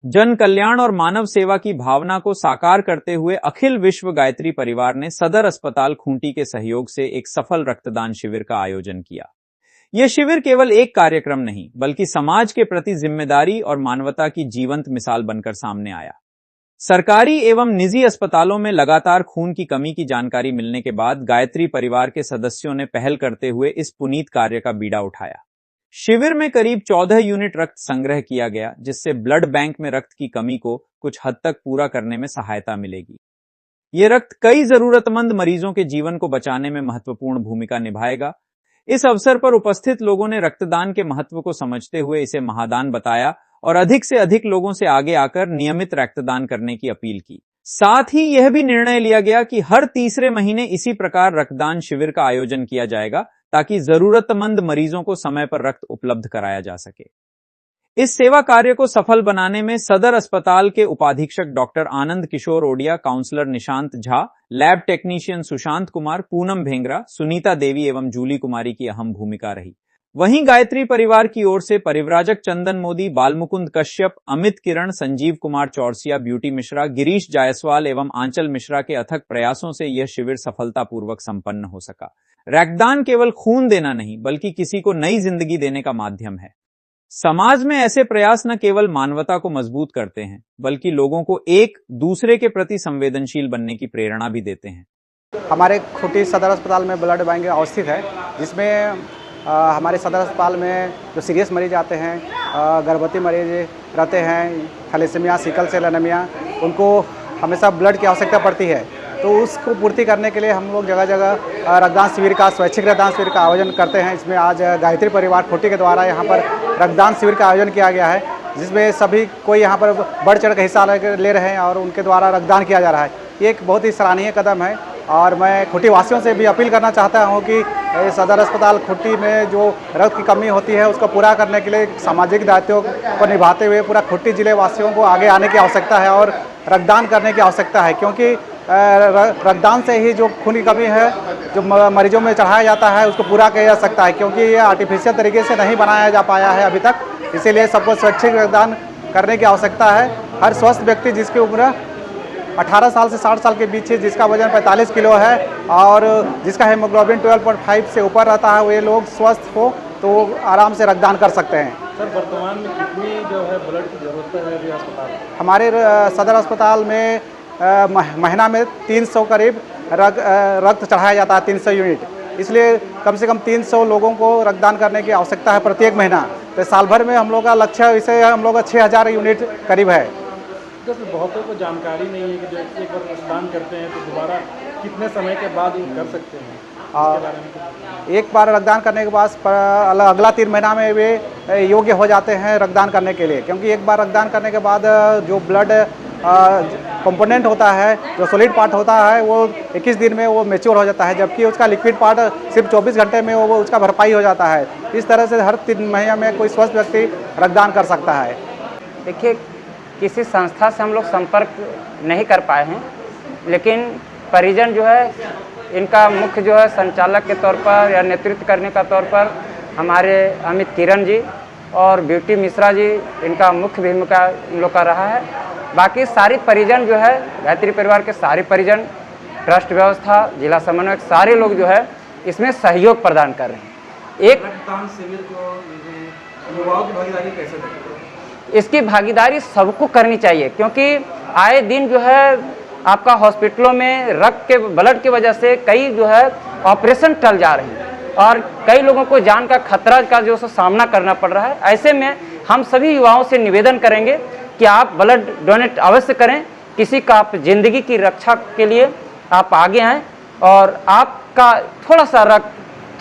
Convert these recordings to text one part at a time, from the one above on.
जन कल्याण और मानव सेवा की भावना को साकार करते हुए अखिल विश्व गायत्री परिवार ने सदर अस्पताल खूंटी के सहयोग से एक सफल रक्तदान शिविर का आयोजन किया। यह शिविर केवल एक कार्यक्रम नहीं, बल्कि समाज के प्रति जिम्मेदारी और मानवता की जीवंत मिसाल बनकर सामने आया। सरकारी एवं निजी अस्पतालों में लगातार खून की कमी की जानकारी मिलने के बाद गायत्री परिवार के सदस्यों ने पहल करते हुए इस पुनीत कार्य का बीड़ा उठाया। शिविर में करीब 14 यूनिट रक्त संग्रह किया गया, जिससे ब्लड बैंक में रक्त की कमी को कुछ हद तक पूरा करने में सहायता मिलेगी। ये रक्त कई जरूरतमंद मरीजों के जीवन को बचाने में महत्वपूर्ण भूमिका निभाएगा। इस अवसर पर उपस्थित लोगों ने रक्तदान के महत्व को समझते हुए इसे महादान बताया और अधिक से अधिक लोगों से आगे आकर नियमित रक्तदान करने की अपील की। साथ ही यह भी निर्णय लिया गया कि हर तीसरे महीने इसी प्रकार रक्तदान शिविर का आयोजन किया जाएगा, ताकि जरूरतमंद मरीजों को समय पर रक्त उपलब्ध कराया जा सके। इस सेवा कार्य को सफल बनाने में सदर अस्पताल के उपाधीक्षक doctor Anand Kishore Odia, counsellor Nishant Jha, lab technician Sushant Kumar, Poonam Bhengra, Sunita Devi एवं जूली कुमारी की अहम भूमिका रही। वहीं गायत्री परिवार की ओर से परिव्राजक चंदन मोदी, बालमुकुंद कश्यप, अमित किरण, संजीव कुमार चौरसिया, ब्यूटी मिश्रा, गिरीश जायसवाल एवं आंचल मिश्रा के अथक प्रयासों से यह शिविर सफलतापूर्वक संपन्न हो सका। रक्तदान केवल खून देना नहीं, बल्कि किसी को नई जिंदगी देने का माध्यम है। समाज में ऐसे प्रयास न केवल मानवता को मजबूत करते हैं, बल्कि लोगों को एक दूसरे के प्रति संवेदनशील बनने की प्रेरणा भी देते हैं। हमारे खूंटी सदर अस्पताल में ब्लड बैंक अवस्थित है, जिसमें हमारे सदर अस्पताल में जो सीरियस मरीज आते हैं, गर्भवती मरीज रहते हैं, थैलेसीमिया, सिकल सेल एनीमिया, उनको हमेशा ब्लड की आवश्यकता पड़ती है। तो उसको पूर्ति करने के लिए हम लोग जगह जगह रक्तदान शिविर का, स्वैच्छिक रक्तदान शिविर का आयोजन करते हैं। इसमें आज गायत्री परिवार खूंटी के द्वारा यहाँ पर रक्तदान शिविर का आयोजन किया गया है, जिसमें सभी कोई यहाँ पर बढ़ चढ़ कर हिस्सा ले रहे हैं और उनके द्वारा रक्तदान किया जा रहा है। ये एक बहुत ही सराहनीय कदम है और मैं खूंटी वासियों से भी अपील करना चाहता हूँ कि सदर अस्पताल खूंटी में जो रक्त की कमी होती है उसको पूरा करने के लिए सामाजिक दायित्वों को निभाते हुए पूरा खूंटी जिले वासियों को आगे आने की आवश्यकता है और रक्तदान करने की आवश्यकता है, क्योंकि रक्तदान से ही जो खून की कमी है जो मरीजों में चढ़ाया जाता है उसको पूरा किया जा सकता है, क्योंकि ये आर्टिफिशियल तरीके से नहीं बनाया जा पाया है अभी तक। इसीलिए सबको स्वैच्छिक रक्तदान करने की आवश्यकता है। हर स्वस्थ व्यक्ति जिसकी उम्र 18 साल से 60 साल के बीच है, जिसका वजन 45 किलो है और जिसका हेमोग्लोबिन 12.5 से ऊपर रहता है, वे लोग स्वस्थ हो तो आराम से रक्तदान कर सकते हैं। सर, वर्तमान में कितनी जो है ब्लड की ज़रूरत है अभी अस्पताल? हमारे सदर अस्पताल में महीना में 300 करीब रक्त चढ़ाया जाता है, 300 यूनिट। इसलिए कम से कम 300 लोगों को रक्तदान करने की आवश्यकता है प्रत्येक महीना। तो साल भर में हम लोग का लक्ष्य इसे हम लोग का 6000 यूनिट करीब है। जैसे बहुतों को जानकारी नहीं है कि जो एक बार रक्तदान करते हैं तो दोबारा कितने समय के बाद वो कर सकते हैं, इसके बारे में? एक बार रक्तदान करने के बाद अगला 3 महीना में वे योग्य हो जाते हैं रक्तदान करने के लिए, क्योंकि एक बार रक्तदान करने के बाद जो ब्लड कंपोनेंट होता है, जो सॉलिड पार्ट होता है, वो 21 दिन में वो मैच्योर हो जाता है, जबकि उसका लिक्विड पार्ट सिर्फ 24 घंटे में वो उसका भरपाई हो जाता है। इस तरह से हर 3 महीने में कोई स्वस्थ व्यक्ति रक्तदान कर सकता है। देखिए, किसी संस्था से हम लोग संपर्क नहीं कर पाए हैं, लेकिन परिजन जो है इनका मुख्य जो है संचालक के तौर पर या नेतृत्व करने का तौर पर हमारे अमित किरण जी और ब्यूटी मिश्रा जी, इनका मुख्य भूमिका इन लोग का रहा है। बाकी सारी परिजन जो है, गायत्री परिवार के सारे परिजन, ट्रस्ट व्यवस्था, जिला समन्वयक, सारे लोग जो है इसमें सहयोग प्रदान कर रहे हैं। एक रक्तदान शिविर को युवाओं की भागीदारी कैसे देखें? इसकी भागीदारी सबको करनी चाहिए, क्योंकि आए दिन जो है आपका हॉस्पिटलों में रक्त के ब्लड की वजह से कई जो है ऑपरेशन टल जा रहे हैं और कई लोगों को जान का खतरा का जो सामना करना पड़ रहा है। ऐसे में हम सभी युवाओं से निवेदन करेंगे कि आप ब्लड डोनेट अवश्य करें। किसी का आप जिंदगी की रक्षा के लिए आप आगे आएँ और आपका थोड़ा सा रक्त,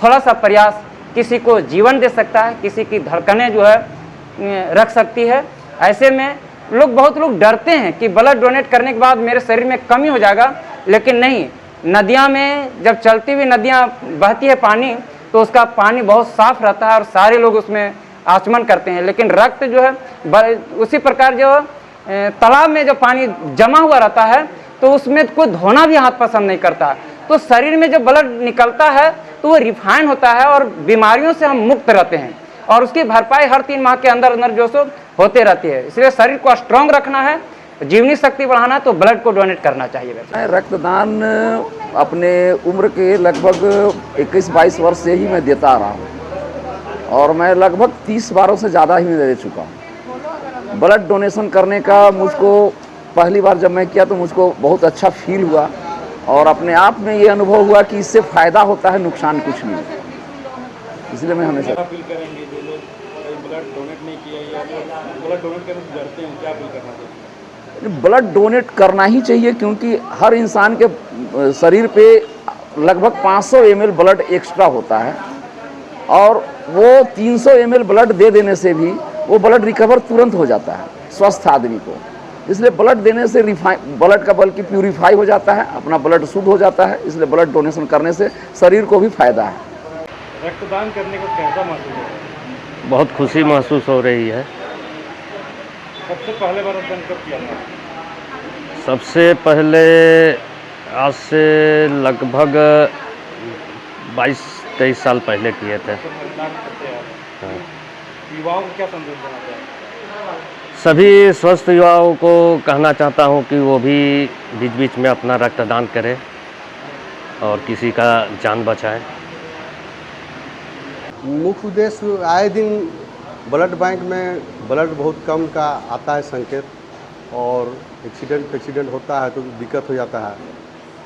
थोड़ा सा प्रयास किसी को जीवन दे सकता है, किसी की धड़कनें जो है रख सकती है। ऐसे में बहुत लोग डरते हैं कि ब्लड डोनेट करने के बाद मेरे शरीर में कमी हो जाएगा, लेकिन नहीं। नदियां में जब चलती हुई नदियां बहती है पानी, तो उसका पानी बहुत साफ रहता है और सारे लोग उसमें आचमन करते हैं। लेकिन रक्त जो है उसी प्रकार जो तालाब में जो पानी जमा हुआ रहता है तो उसमें कोई धोना भी हाथ पसंद नहीं करता। तो शरीर में जो ब्लड निकलता है तो वो रिफाइन होता है और बीमारियों से हम मुक्त रहते हैं। और उसकी भरपाई हर 3 माह के अंदर अंदर जो सो होते रहती है। इसलिए शरीर को स्ट्रांग रखना है, जीवनी शक्ति बढ़ाना है तो ब्लड को डोनेट करना चाहिए। मैं रक्तदान अपने उम्र के लगभग 21-22 वर्ष से ही मैं देता आ रहा हूँ और मैं लगभग 30 बारों से ज़्यादा ही मैं दे चुका हूँ। ब्लड डोनेशन करने का मुझको पहली बार जब मैं किया तो मुझको बहुत अच्छा फील हुआ और अपने आप में ये अनुभव हुआ कि इससे फ़ायदा होता है, नुकसान कुछ नहीं। इसलिए मैं हमेशा अपील करेंगे जो लोग ब्लड डोनेट नहीं किया या ब्लड डोनेट करने से डरते हैं, क्या अपील करना चाहिए? ब्लड डोनेट करना ही चाहिए क्योंकि हर इंसान के शरीर पे लगभग 500 ml ब्लड एक्स्ट्रा होता है और वो 300 ml ब्लड दे देने से भी वो ब्लड रिकवर तुरंत हो जाता है स्वस्थ आदमी को। इसलिए ब्लड देने से ब्लड का बल्कि प्यूरिफाई हो जाता है, अपना ब्लड शुद्ध हो जाता है। इसलिए ब्लड डोनेशन करने से शरीर को भी फायदा है। रक्तदान करने को कैसा महसूस हो रहा है? बहुत खुशी महसूस हो रही है। सबसे पहले बार रक्तदान कब किया था? सबसे पहले आज से लगभग 22-23 साल पहले किए थे। रक्तदान करते हैं हाँ। युवाओं को क्या संदेश देना चाहिए? सभी स्वस्थ युवाओं को कहना चाहता हूँ कि वो भी बीच बीच में अपना रक्तदान करें और किसी का जान बचाएं। मुख्य उद्देश्य आए दिन ब्लड बैंक में ब्लड बहुत कम का आता है संकेत और एक्सीडेंट होता है तो दिक्कत हो जाता है।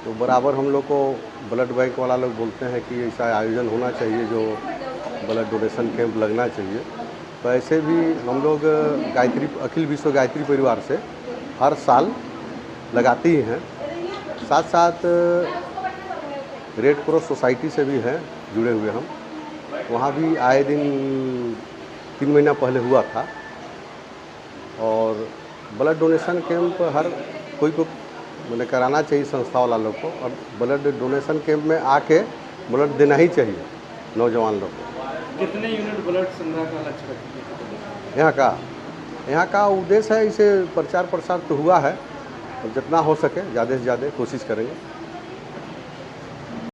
तो बराबर हम लोग को ब्लड बैंक वाला लोग बोलते हैं कि ऐसा आयोजन होना चाहिए जो ब्लड डोनेशन कैंप लगना चाहिए। तो ऐसे भी हम लोग अखिल विश्व गायत्री परिवार से हर साल लगाती ही हैं। साथ साथ रेड क्रॉस सोसाइटी से भी हैं जुड़े हुए हम, वहाँ भी आए दिन 3 महीना पहले हुआ था। और ब्लड डोनेशन कैंप हर कोई को मैंने कराना चाहिए संस्था वाला लोग को, और ब्लड डोनेशन कैंप में आके ब्लड देना ही चाहिए नौजवान लोग को। कितने यूनिट ब्लड संग्रह का लक्ष्य रखिए? यहाँ का उद्देश्य है, इसे प्रचार प्रसार तो हुआ है, जितना हो सके ज़्यादा से ज़्यादा कोशिश करेंगे।